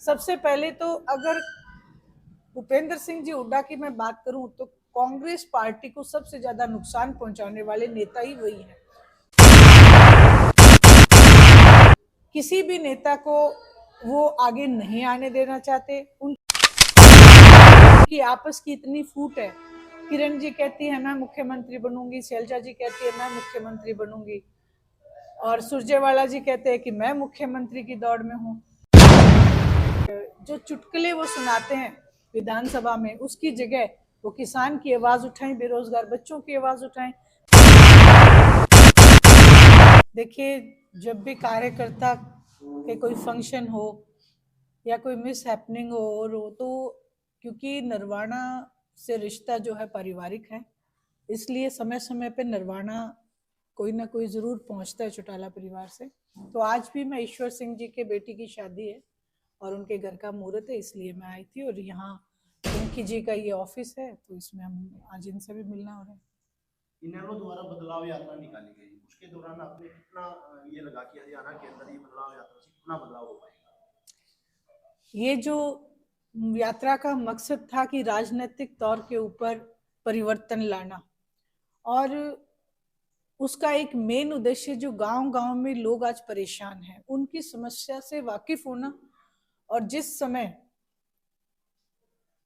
सबसे पहले तो अगर भूपेंद्र सिंह जी हुड्डा की मैं बात करूं तो कांग्रेस पार्टी को सबसे ज्यादा नुकसान पहुंचाने वाले नेता ही वही हैं। किसी भी नेता को वो आगे नहीं आने देना चाहते। उनकी आपस की इतनी फूट है। किरण जी कहती है मैं मुख्यमंत्री बनूंगी, शैलजा जी कहती है मैं मुख्यमंत्री बनूंगी, और सुरजेवाला जी कहते हैं कि मैं मुख्यमंत्री की दौड़ में हूं। जो चुटकुले वो सुनाते हैं विधानसभा में, उसकी जगह वो किसान की आवाज उठाएं, बेरोजगार बच्चों की आवाज उठाएं। देखिए, जब भी कार्यकर्ता के कोई फंक्शन हो या कोई मिस हैपनिंग हो और हो, तो क्योंकि नरवाना से रिश्ता जो है पारिवारिक है, इसलिए समय समय पे नरवाना कोई ना कोई जरूर पहुंचता है चौटाला परिवार से। तो आज भी मैं ईश्वर सिंह जी के बेटी की शादी है और उनके घर का मुहूर्त है, इसलिए मैं आई थी। और यहाँ उनकी जी का ये ऑफिस है, तो इसमें हम आज इनसे भी मिलना हो रहा है। इनेलो द्वारा बदलाव यात्रा निकाली गई, उसके दौरान आपने कितना ये लगा कि हरियाणा के अंदर ये बदलाव यात्रा से कितना बदलाव हो पाएगा? ये जो यात्रा का मकसद था कि राजनीतिक तौर के ऊपर परिवर्तन लाना, और उसका एक मेन उद्देश्य जो गांव गांव में लोग आज परेशान हैं उनकी समस्या से वाकिफ होना, और जिस समय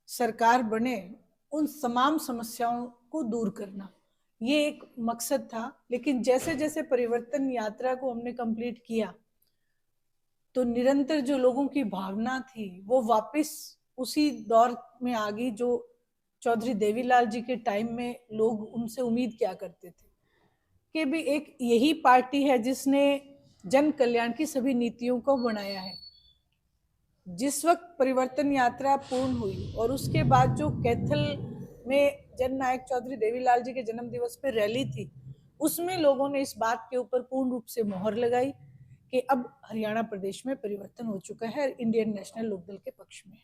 सरकार बने उन तमाम समस्याओं को दूर करना, ये एक मकसद था। लेकिन जैसे जैसे परिवर्तन यात्रा को हमने कंप्लीट किया तो निरंतर जो लोगों की भावना थी वो वापस उसी दौर में आ गई जो चौधरी देवीलाल जी के टाइम में लोग उनसे उम्मीद क्या करते थे कि भी एक यही पार्टी है जिसने जन कल्याण की सभी नीतियों को बनाया है। जिस वक्त परिवर्तन यात्रा पूर्ण हुई और उसके बाद जो कैथल में जननायक चौधरी देवीलाल जी के जन्म दिवस पर रैली थी, उसमें लोगों ने इस बात के ऊपर पूर्ण रूप से मोहर लगाई कि अब हरियाणा प्रदेश में परिवर्तन हो चुका है, इंडियन नेशनल लोकदल के पक्ष में।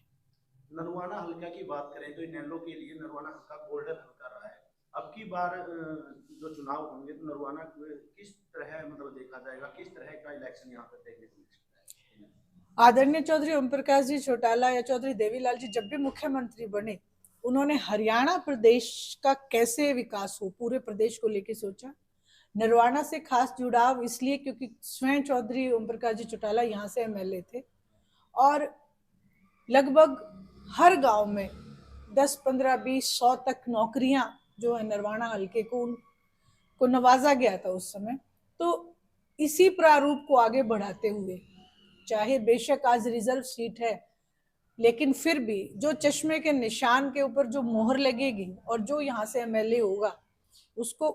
नरवाना हल्का की बात करें तो इनेलो के लिए नरवाना हल्का गोल्डन हल्का रहा है। अब की बार जो चुनाव होंगे तो नरवाना किस तरह मतलब देखा जाएगा, किस तरह का इलेक्शन यहाँ पर देखने को मिल सकता है? आदरणीय चौधरी ओम प्रकाश जी चौटाला या चौधरी देवीलाल जी जब भी मुख्यमंत्री बने, उन्होंने हरियाणा प्रदेश का कैसे विकास हो पूरे प्रदेश को लेकर सोचा। नरवाना से खास जुड़ाव इसलिए क्योंकि स्वयं चौधरी ओम प्रकाश जी चौटाला यहाँ से एमएलए थे, और लगभग हर गांव में 10, 15, 20, 100 तक नौकरियां जो है नरवाना हल्के को नवाजा गया था उस समय। तो इसी प्रारूप को आगे बढ़ाते हुए, चाहे बेशक आज रिजर्व सीट है, लेकिन फिर भी जो चश्मे के निशान के ऊपर जो मोहर लगेगी और जो यहाँ से एमएलए होगा उसको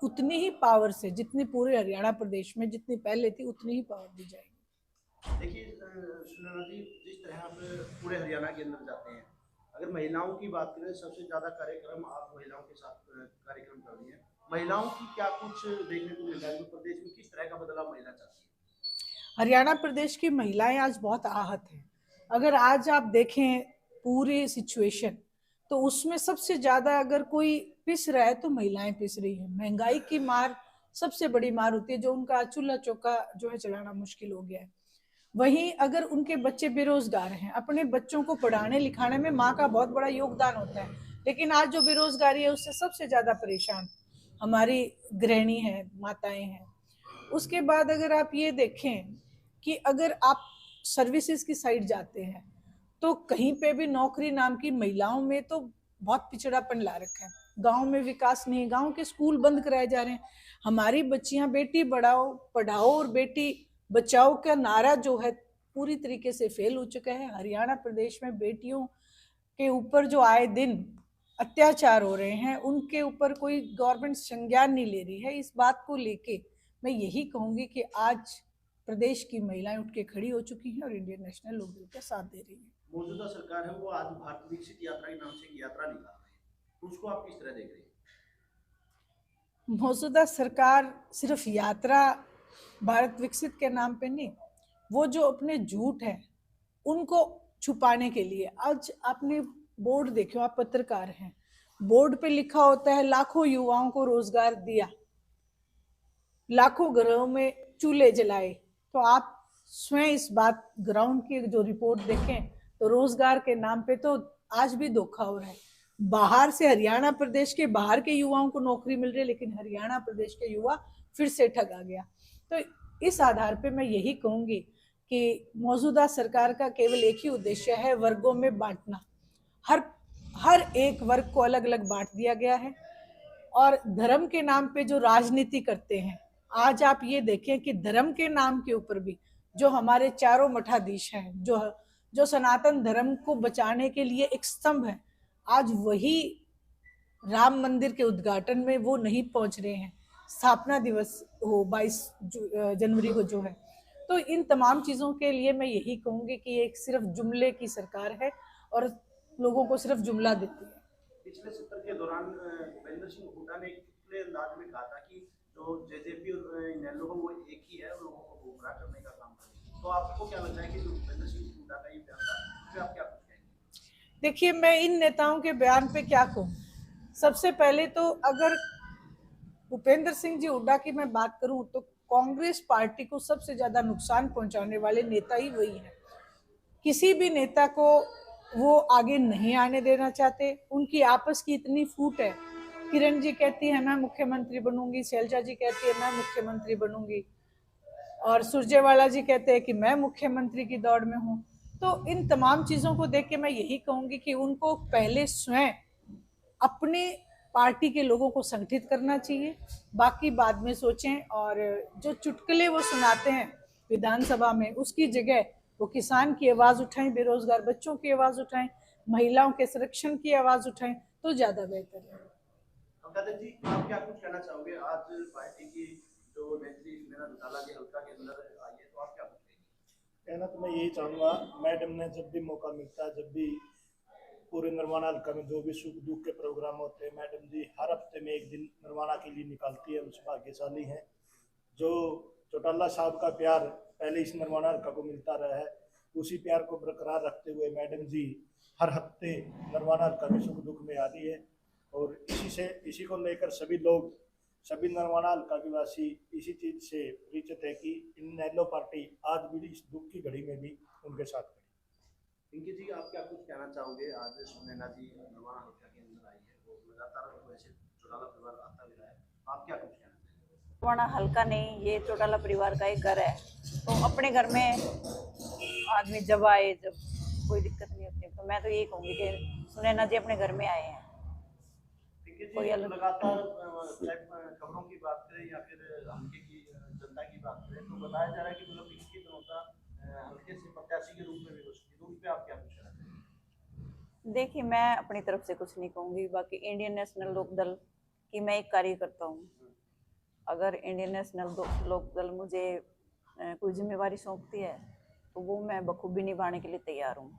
उतनी ही पावर से, जितनी पूरे हरियाणा प्रदेश में जितनी पहले थी उतनी ही पावर दी जाएगी। देखिए सुनील जी, जिस तरह आप पूरे हरियाणा के अंदर जाते हैं, अगर महिलाओं की बात करें सबसे ज्यादा कार्यक्रम आप महिलाओं के साथ कार्यक्रम कर रही हैं। महिलाओं की क्या कुछ देखने को मिल रहा है, प्रदेश में किस तरह का बदलाव महिला चाहती है? हरियाणा प्रदेश की महिलाएं आज बहुत आहत हैं। अगर आज आप देखें पूरी सिचुएशन, तो उसमें सबसे ज्यादा अगर कोई पिस रहा है तो महिलाएं पिस रही हैं। महंगाई की मार सबसे बड़ी मार होती है, जो उनका चूल्हा चौका जो है चलाना मुश्किल हो गया है। वहीं अगर उनके बच्चे बेरोजगार हैं, अपने बच्चों को पढ़ाने लिखाने में माँ का बहुत बड़ा योगदान होता है, लेकिन आज जो बेरोजगारी है उससे सबसे ज्यादा परेशान हमारी गृहिणी है, माताएं हैं। उसके बाद अगर आप ये देखें कि अगर आप सर्विसेज की साइड जाते हैं तो कहीं पे भी नौकरी नाम की महिलाओं में तो बहुत पिछड़ापन ला रखा है। गांव में विकास नहीं, गांव के स्कूल बंद कराए जा रहे हैं। हमारी बच्चियां बेटी बढ़ाओ पढ़ाओ और बेटी बचाओ का नारा जो है पूरी तरीके से फेल हो चुका है। हरियाणा प्रदेश में बेटियों के ऊपर जो आए दिन अत्याचार हो रहे हैं उनके ऊपर कोई गवर्नमेंट संज्ञान नहीं ले रही है। इस बात को लेके मैं यही कहूंगी कि आज प्रदेश की महिलाएं उठ के खड़ी हो चुकी हैं और इंडियन नेशनल लोकदल का साथ दे रही है। मौजूदा सरकार है वो आज भारत विकसित यात्रा के नाम से एक यात्रा निकाल रही है, तो उसको आप किस तरह देख रहे हैं? मौजूदा सरकार सिर्फ यात्रा भारत विकसित के नाम पे नहीं, वो जो अपने झूठ है उनको छुपाने के लिए, आज आपने बोर्ड देखो, आप पत्रकार हैं, बोर्ड पे लिखा होता है लाखों युवाओं को रोजगार दिया, लाखों घरों में चूल्हे जलाए। तो आप स्वयं इस बात ग्राउंड की जो रिपोर्ट देखें तो रोजगार के नाम पे तो आज भी धोखा हो रहा है। बाहर से हरियाणा प्रदेश के बाहर के युवाओं को नौकरी मिल रही है, लेकिन हरियाणा प्रदेश के युवा फिर से ठगा गया। तो इस आधार पे मैं यही कहूंगी कि मौजूदा सरकार का केवल एक ही उद्देश्य है, वर्गों में बांटना। हर हर एक वर्ग को अलग अलग बांट दिया गया है और धर्म के नाम पे जो राजनीति करते हैं। आज आप ये देखें कि धर्म के नाम के ऊपर भी जो हमारे चारों मठाधीश हैं, जो जो सनातन धर्म को बचाने के लिए एक स्तंभ है, आज वही राम मंदिर के उद्घाटन में वो नहीं पहुंच रहे हैं। स्थापना दिवस हो 22 जनवरी को जो है, तो इन तमाम चीजों के लिए मैं यही कहूंगी कि एक सिर्फ जुमले की सरकार है और लोगों को सिर्फ जुमला देती है। पिछले सत्र के दौरान भूपेंद्र सिंह हुड्डा ने खुले अंदाज में कहा था कि जो जेजेपी और इनेलो वो एक ही है, लोगों को गुमराह करने का काम कर रही है। तो आपको क्या लगता है कि जो भूपेंद्र सिंह हुड्डा का ये बयान था, फिर आप क्या कुछ कहेंगे? देखिए, मैं इन नेताओं के बयान पे क्या कहूँ। सबसे पहले तो अगर भूपेंद्र सिंह जी हुड्डा की मैं बात करूं तो कांग्रेस पार्टी को सबसे ज्यादा नुकसान पहुंचाने वाले नेता ही वही है। किसी भी नेता को वो आगे नहीं आने देना चाहते। उनकी आपस की इतनी फूट है, किरण जी कहती है मैं मुख्यमंत्री बनूंगी, शैलजा जी कहती है मैं मुख्यमंत्री बनूंगी, और सुरजेवाला जी कहते हैं कि मैं मुख्यमंत्री की दौड़ में हूं। तो इन तमाम चीजों को देख के मैं यही कहूंगी कि उनको पहले स्वयं अपने पार्टी के लोगों को संगठित करना चाहिए, बाकी बाद में सोचें। और जो चुटकुले वो सुनाते हैं विधानसभा में, उसकी जगह वो किसान की आवाज उठाएं, बेरोजगार बच्चों की आवाज उठाएं, महिलाओं के संरक्षण की आवाज उठाएं, तो ज्यादा बेहतर है। गणेश जी, आप क्या कुछ कहना चाहोगे? आज पार्टी की जो नेत्री मेरा घोटाला जी हल्का के अंदर आई है, तो आप क्या कुछ कहेंगे? कहना तो मैं यही चाहूँगा, मैडम ने जब भी मौका मिलता है, जब भी पूरे नरवाना हल्का में जो भी सुख दुख के प्रोग्राम होते हैं, मैडम जी हर हफ्ते में एक दिन नरवाना के लिए निकालती है। उस भाग्यशाली हैं जो चौटाला साहब का प्यार पहले इस नरवाना हल्का को मिलता रहा है, उसी प्यार को बरकरार रखते हुए मैडम जी हर हफ्ते नरवाना हल्का में सुख दुख में आ रही है। और इसी को लेकर सभी लोग, सभी नरवाना हल्का के वासी इसी चीज से परिचित है कि इनेलो पार्टी आज भी इस दुख की घड़ी में भी उनके साथ खड़ी। पिंकी जी, आप क्या कुछ कहना चाहोगे? आज सुनैना जी नरवाना हल्का के अंदर आई है, वो लगातार वैसे चौटाला परिवार आता भी रहा है, आप क्या कुछ कहना चाहेंगे? नरवाना हल्का नहीं, ये चौटाला परिवार का एक घर है, तो अपने घर में आदमी जब आए, जब कोई दिक्कत नहीं होती, तो मैं तो यही कहूँगी कि सुनैना जी अपने घर में आए हैं। कोई लगातार खबरों की बात करें या फिर हल्के की जनता की बात करें, तो बताया जा रहा है कि मतलब पिंकी तनोता हल्के से प्रत्याशी के रूप में भी हो सकती है, तो उस पर आप क्या कुछ कहना चाहेंगे? देखिए, मैं अपनी तरफ से कुछ नहीं कहूँगी, बाकी इंडियन नेशनल लोकदल की मैं एक कार्यकर्ता हूँ। अगर इंडियन नेशनल लोकदल मुझे कोई जिम्मेवारी सौंपती है तो वो मैं बखूबी निभाने के लिए तैयार हूँ।